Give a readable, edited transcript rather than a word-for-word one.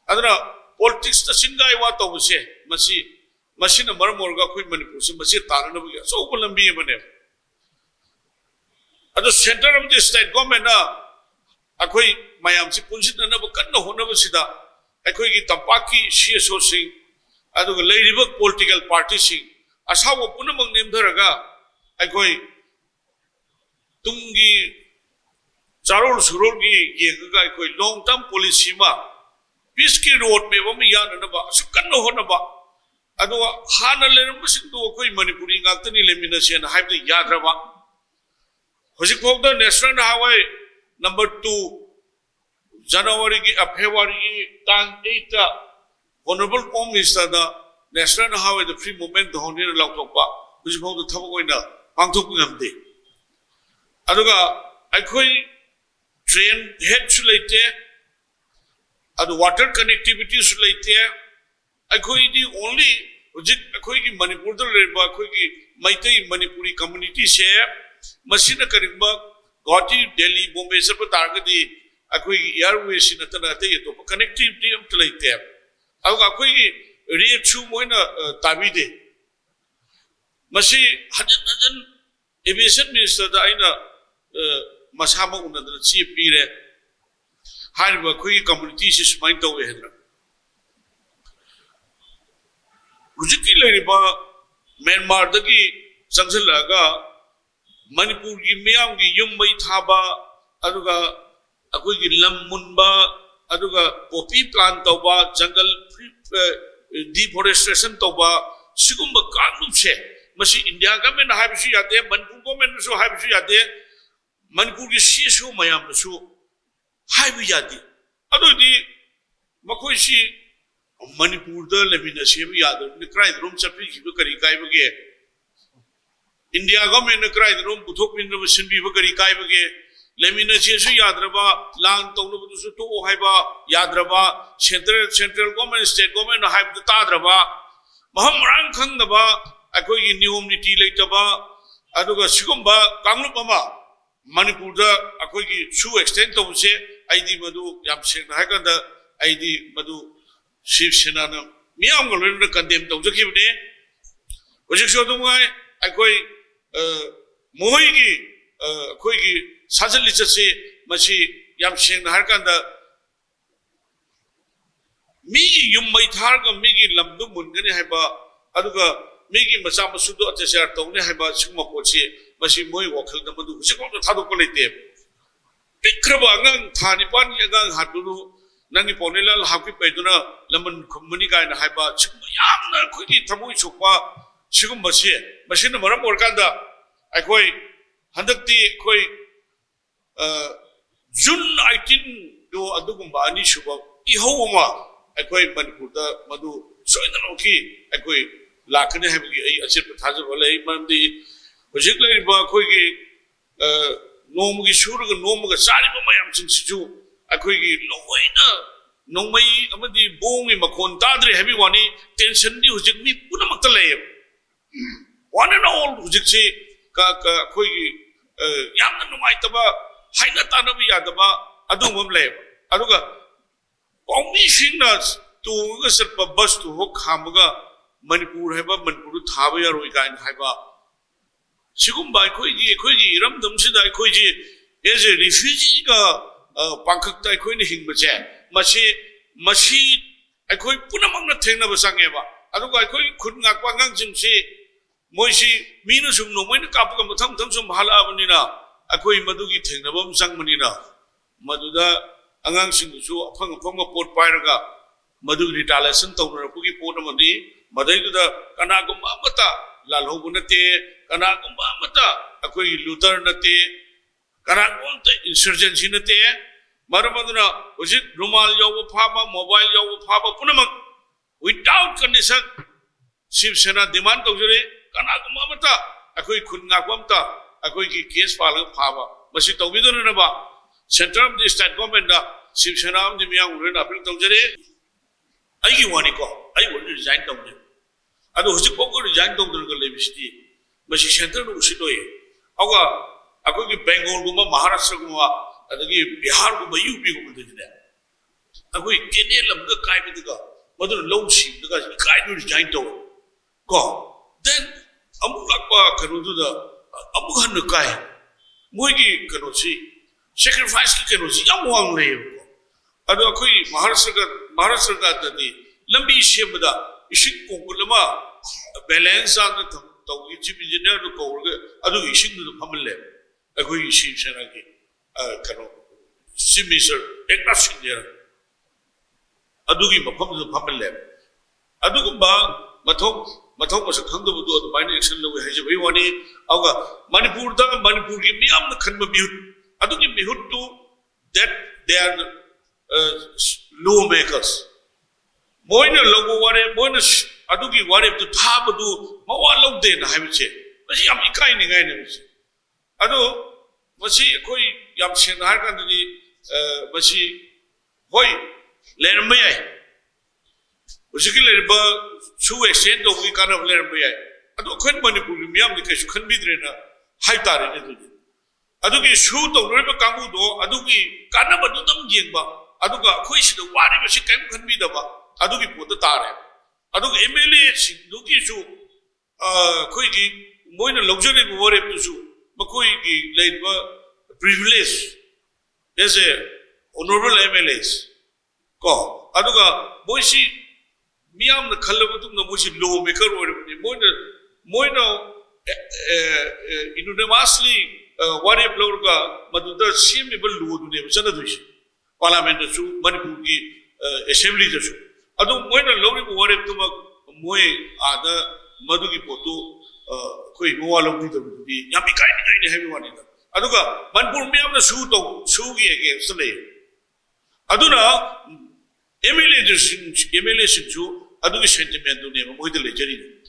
adana politics ta singai wa to buse masi na mar morga khoi manipur se masi tarana bu so lambi bane ado center of the state government na akhoi mayam si punsit na bu kan na hona bu sida akhoi gi tapaki CSO sing ado leiriba political party sing asawo punamang nemdaraga akhoi tungi charol surol gi yega akhoi long term policy ma peace ki road me bam yan na ba su kan no hona ba ado hana lerum sing do akhoi manipuri ngakta ni lemina sen haib de yadra ba hojik phok da national highway number 2 January ki February tang 8 ta honorable Prime Minister da national highway the free movement the honor law to pa hojik phok da thabo koina pangthok ngamde aduga akhoi train head su leite adu water connectivity su leite akhoi di only hojik akhoi ki Manipur da leba akhoi ki Maitai Manipuri community se masina karigba Guwahati Delhi Bombay sab targadi akhoi airways sinatana te to connectivity am leite aduga akhoi rate su moina tabide masi hajan aviation minister da aina masama unadana chief pire hariba khoi community si sumain tawe hedra hujiki leriba Myanmar dagi sangsilaga Manipur gi miyam gi yum mai thaba aduga akoi gi lam munba aduga poppy plant tawba jungle deforestation tawba sigumba kanum se masi India government haibisu yate Manipur government su haibisu yate Manipur ki CSO mayam su haibu yate adodi makoi si Manipur da lemina se bi yad ni krai room chapi ki kari kai bage India government ne krai room puthok bin no sin bi kari kai bage lemina se su yadraba lang tong no su to haiba yadraba central government state government haib da tadraba maham rang khang da ba akoi gi niyom niti leitaba aduga sigumba kanglup ama Manipur da akoi gi su extend to se aidi madu yam se na ka da aidi madu Shiv Sena na miyam go len condemn to jaki bne ojik so dum ngai akoi moi gi akoi gi sajal li se masi yam se na ka da mi yum mai thar ga mi gi lamdu mun gani haiba aduga migi macha masu do atesar tawne haiba singma pochi masi moi wakhal da madu husiko to thadu ko leite pikraba angang thani pan angang hadunu nangi ponelal hapi paiduna lamban khumani ga na haiba singma yamna khoi thamoi chukwa sigum basi masina maram orkanda akoi handakti khoi June 18 do adugumba ani shuba ihowma akoi Manipur da madu soidana oki akoi lakne hai gi ai achir pathaja bole ai mamdi hojik lai ba khoi gi nom gi shur ga nom ga sari ba mayam sin siju akhoi gi loina nomai amadi bongi makhon tadre heavy wani tension di hojik mi punamak ta lay one and all hojik si ka khoi gi yamna numai ta ba haina ta na bi yada ba adu mom lay aduga only singna tu ga sir pa bus tu ho khamaga Manipur haiba Manipur thaba ya roi gain haiba sigum bai khoi gi ram dam sida khoi ji as a refugee ga pangkhak tai khoi ni hing ba che masi khoi punamang na thengna ba sange ba adu ga khoi khun ngak pa ngang jing si moi si minu sum no moi na kap ga matham tham sum hala abani na khoi madu gi thengna bam sang mani na maduda angang sing su aphang pot pairaga madu retaliation tawna pu gi pot amani madaiduda kanagumba amata lalhobu nate kanagumba amata akoi luther nate kanagumta insurgency nate maramaduna hojik rumal yawu phaba mobile yawu phaba punamak without condition Shiv Sena demand tawjare kanagumba amata akoi khunga kwamta akoi ki case pala phaba masi tawbiduna na ba center of the state government da Shiv Sena am dimyang ure na appeal tawjare ai gi wani ko ai wani resign tawjare ado hujik poko resign tawdurga lebisdi masi center no usitoi awa akoi ki Bengal guma Maharashtra guma adagi Bihar guma UP guma dide ꯑꯩꯈꯣꯏ canal ꯑꯃꯒ ꯀꯥꯏꯕꯗꯒ ꯃꯗꯨꯅ ꯂꯧ ꯁꯤꯕꯗꯒ ꯏꯀꯥꯏꯗꯨꯅ resign ꯇꯧꯋꯦ ꯀꯣ then ꯑꯃꯨꯛ ꯂꯥꯛꯄ ꯀꯩꯅꯣꯗꯨꯗ ꯑꯃꯨꯛ ꯍꯟꯅ ꯀꯥꯏ ꯃꯣꯏꯒꯤ ꯀꯩꯅꯣꯁꯤ ꯁꯦꯀ꯭ꯔꯤꯐꯥꯏꯁꯀꯤ ꯀꯩꯅꯣꯁꯤ ꯌꯥꯝ ꯋꯥꯡꯅ ꯂꯩꯌꯦꯕꯀꯣ ꯑꯗꯣ ꯑꯩꯈꯣꯏ ꯃꯍꯥꯔꯥꯁꯇ꯭ꯔ ꯁꯔꯀꯥꯔꯗꯗꯤ ꯂꯝꯕꯤ ꯁꯦꯝꯕꯗ ꯏꯁꯤꯡ ꯀꯣꯡꯒꯜ ꯑꯃ ꯕꯦꯂꯦꯟꯁ ꯆꯥꯅ ꯇꯧꯒꯤ ꯆꯤꯞ ꯏꯟꯖꯤꯅꯤꯌꯔꯗꯨ ꯀꯧꯔꯒ ꯑꯗꯨꯒꯤ ꯏꯁꯤꯡꯗꯨꯗ ꯐꯝꯍꯜꯂꯦ ꯑꯩꯈꯣꯏꯒꯤ ꯁꯤꯕ ꯁꯦꯅꯥꯒꯤ ꯀꯩꯅꯣ ꯆꯤꯞ ꯃꯤꯅꯤꯁꯇꯔ ꯑꯦꯛꯅꯥꯊ ꯁꯤꯟꯙꯦꯅ ꯑꯗꯨꯒꯤ ꯃꯐꯝꯗꯨꯗ ꯐꯝꯍꯜꯂꯦ ꯑꯗꯨꯒꯨꯝꯕ ꯃꯊꯧ ꯃꯁꯛ ꯈꯪꯗꯕꯗꯨ ꯑꯗꯨꯃꯥꯏꯅ ꯑꯦꯛꯁꯟ ꯂꯧꯋꯦ ꯍꯥꯏꯖꯕꯒꯤ ꯋꯥꯅꯤ ꯑꯗꯨꯒ ꯃꯅꯤꯄꯨꯔꯒꯤ ꯃꯤꯌꯥꯝꯅ ꯈꯟꯕ ꯃꯤꯍꯨꯠ ꯑꯗꯨꯒꯤ ꯃꯤꯍꯨꯠꯇꯨ that they are law makers moina logo ware moina adugi ware tu thabadu mawa logde na haibiche masi yam ikai ni ngai ne masi ado masi koi yam sen har kan ni masi hoi lerma yai usiki lerba su extend to wi kana lerma yai ado khon manipur mi yam ni kai su khan bidre na hai tare ne tu adugi shu to roiba kangu do adugi kana badu dam jengba aduga khoi sida wari ba si kaim khan bi da ba adugi pot tare aduga mla dugi shu khoi gi moina luxury bo wore tu shu makoi gi leiba privilege as a honorable mlas ko aduga boisi miyam na khalba tum na boisi law maker ore moina unanimously what if Lorga Maduda seemable Ludu Sanadwish, Parliament of Su, Manipuki, Assembly of Su. I don't want a lorry what if Tuma Moe Ada Maduki Poto, Koi Moala with the Yamika heavy one in the Aduga, Manpur Miam the Suto, Sugi against the lay. Aduna emulation to Aduki sentiment to name with the legend.